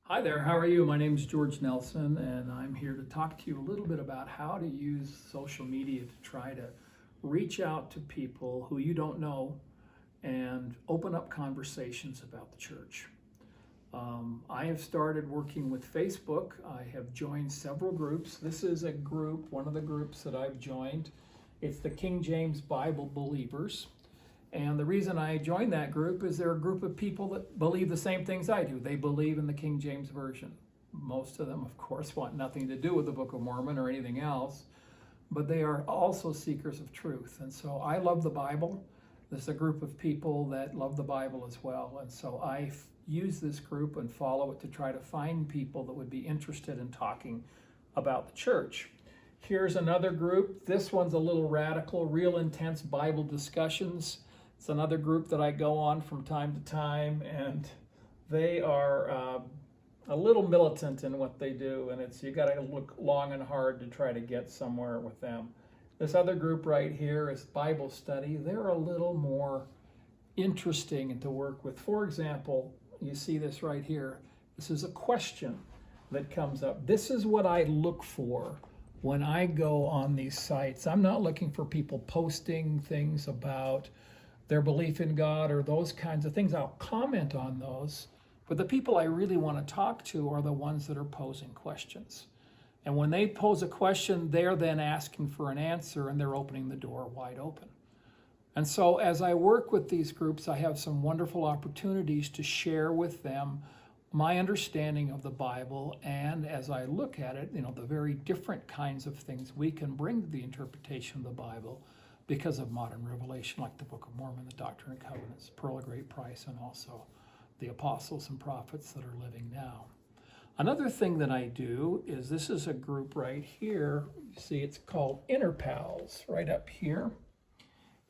Hi there, how are you? My name is George Nelson, and I'm here to talk to you a little bit about how to use social media to try to reach out to people who you don't know and open up conversations about the church. I have started working with Facebook. I have joined several groups. This is a group, one of the groups that I've joined. It's the King James Bible Believers. And the reason I joined that group is they're a group of people that believe the same things I do. They believe in the King James Version. Most of them, of course, want nothing to do with the Book of Mormon or anything else, but they are also seekers of truth. And so I love the Bible. There's a group of people that love the Bible as well. And so I use this group and follow it to try to find people that would be interested in talking about the church. Here's another group. This one's a little radical, Real Intense Bible Discussions. It's another group that I go on from time to time, and they are a little militant in what they do, and you got to look long and hard to try to get somewhere with them. This other group right here is Bible Study. They're a little more interesting to work with. For example, you see this right here. This is a question that comes up. This is what I look for when I go on these sites. I'm not looking for people posting things about their belief in God or those kinds of things. I'll comment on those, but the people I really want to talk to are the ones that are posing questions. And when they pose a question, they're then asking for an answer, and they're opening the door wide open. And so as I work with these groups, I have some wonderful opportunities to share with them my understanding of the Bible, and as I look at it, the very different kinds of things we can bring to the interpretation of the Bible because of modern revelation, like the Book of Mormon, the Doctrine and Covenants, Pearl of Great Price, and also the apostles and prophets that are living now. Another thing that I do is, this is a group right here. You see, it's called Inner Pals, right up here.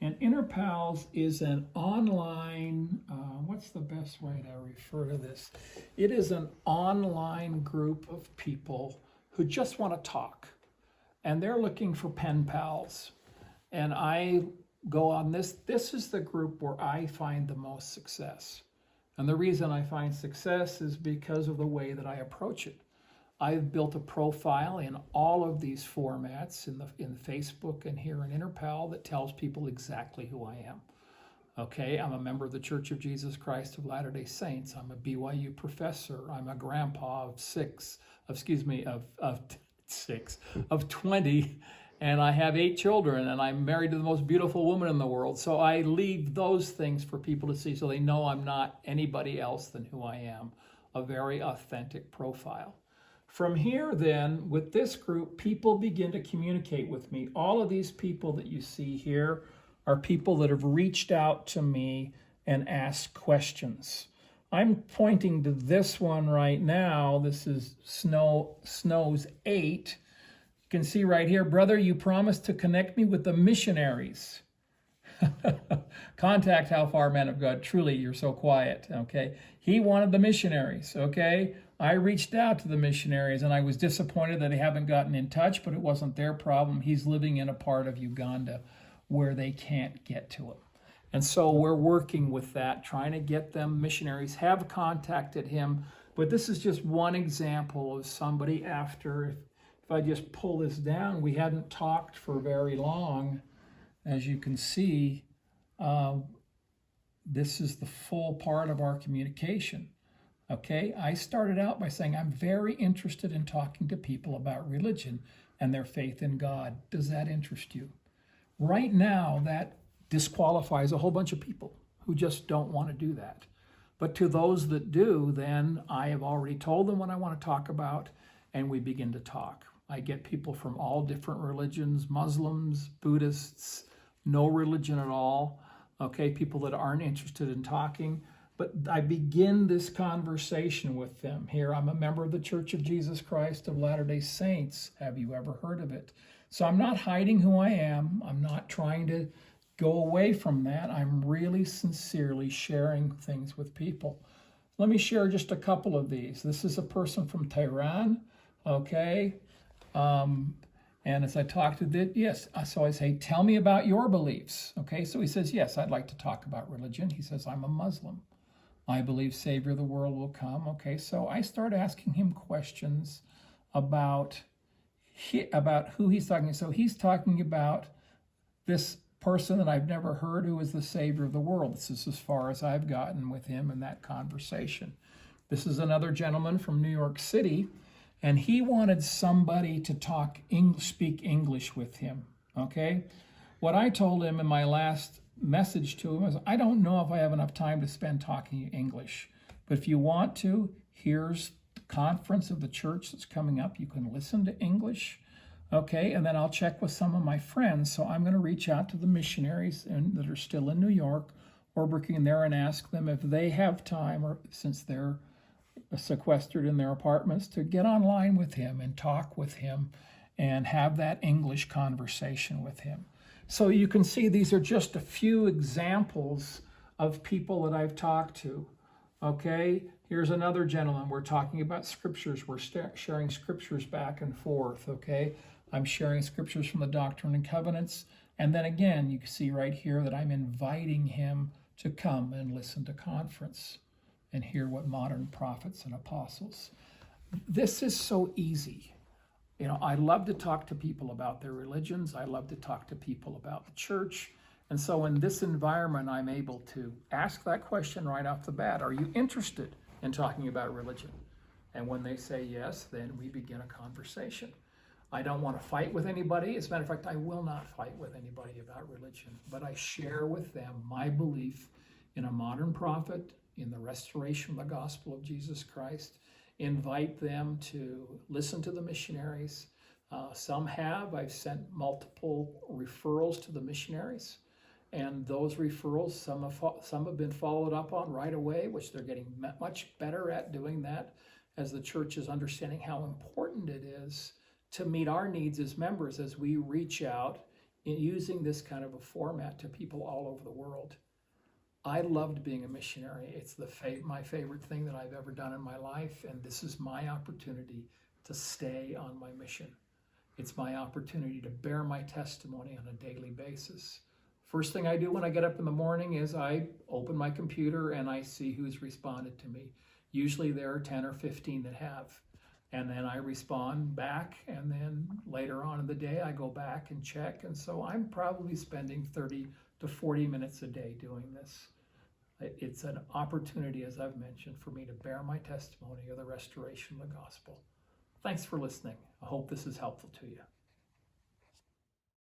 And Inner Pals is an online, what's the best way to refer to this? It is an online group of people who just want to talk, and they're looking for pen pals. And I go on this. This is the group where I find the most success. And the reason I find success is because of the way that I approach it. I've built a profile in all of these formats in Facebook and here in InterPal that tells people exactly who I am. Okay, I'm a member of the Church of Jesus Christ of Latter-day Saints. I'm a BYU professor. I'm a grandpa of 20. And I have 8 children, and I'm married to the most beautiful woman in the world. So I leave those things for people to see so they know I'm not anybody else than who I am, a very authentic profile. From here then, with this group, people begin to communicate with me. All of these people that you see here are people that have reached out to me and asked questions. I'm pointing to this one right now. This is Snows 8. You can see right here, brother, you promised to connect me with the missionaries. Contact How Far, Man of God. Truly, you're so quiet, okay? He wanted the missionaries, okay? I reached out to the missionaries, and I was disappointed that they haven't gotten in touch, but it wasn't their problem. He's living in a part of Uganda where they can't get to him. And so we're working with that, trying to get them. Missionaries have contacted him, but this is just one example of somebody after. If I just pull this down, we hadn't talked for very long. As you can see, this is the full part of our communication. Okay, I started out by saying I'm very interested in talking to people about religion and their faith in God. Does that interest you? Right now, that disqualifies a whole bunch of people who just don't want to do that. But to those that do, then I have already told them what I want to talk about, and we begin to talk. I get people from all different religions, Muslims, Buddhists, no religion at all, okay, people that aren't interested in talking. But I begin this conversation with them. Here, I'm a member of the Church of Jesus Christ of Latter-day Saints. Have you ever heard of it? So I'm not hiding who I am. I'm not trying to go away from that. I'm really sincerely sharing things with people. Let me share just a couple of these. This is a person from Tehran, okay? And as I talk to this, yes, so I say, tell me about your beliefs. Okay, so he says, yes, I'd like to talk about religion. He says, I'm a Muslim. I believe Savior of the world will come. Okay, so I start asking him questions about who he's talking to. So he's talking about this person that I've never heard who is the Savior of the world. This is as far as I've gotten with him in that conversation. This is another gentleman from New York City, and he wanted somebody to speak English with him. Okay, what I told him in my last message to him is, I don't know if I have enough time to spend talking English, but if you want to, here's the conference of the church that's coming up. You can listen to English. Okay, and then I'll check with some of my friends. So I'm going to reach out to the missionaries that are still in New York or working there and ask them if they have time, or since they're sequestered in their apartments, to get online with him and talk with him and have that English conversation with him. So you can see these are just a few examples of people that I've talked to. Okay, here's another gentleman. We're talking about scriptures. We're sharing scriptures back and forth. Okay, I'm sharing scriptures from the Doctrine and Covenants. And then again, you can see right here that I'm inviting him to come and listen to conference and hear what modern prophets and apostles. This is so easy. You know, I love to talk to people about their religions. I love to talk to people about the church. And so in this environment, I'm able to ask that question right off the bat. Are you interested in talking about religion? And when they say yes, then we begin a conversation. I don't want to fight with anybody. As a matter of fact, I will not fight with anybody about religion, but I share with them my belief in a modern prophet, in the restoration of the gospel of Jesus Christ, invite them to listen to the missionaries. I've sent multiple referrals to the missionaries, and those referrals, some have been followed up on right away, which they're getting much better at doing that as the church is understanding how important it is to meet our needs as members as we reach out in using this kind of a format to people all over the world. I loved being a missionary. It's my favorite thing that I've ever done in my life, and this is my opportunity to stay on my mission. It's my opportunity to bear my testimony on a daily basis. First thing I do when I get up in the morning is I open my computer and I see who's responded to me. Usually there are 10 or 15 that have. And then I respond back, and then later on in the day I go back and check. And so I'm probably spending 30 to 40 minutes a day doing this. It's an opportunity, as I've mentioned, for me to bear my testimony of the restoration of the gospel. Thanks for listening. I hope this is helpful to you.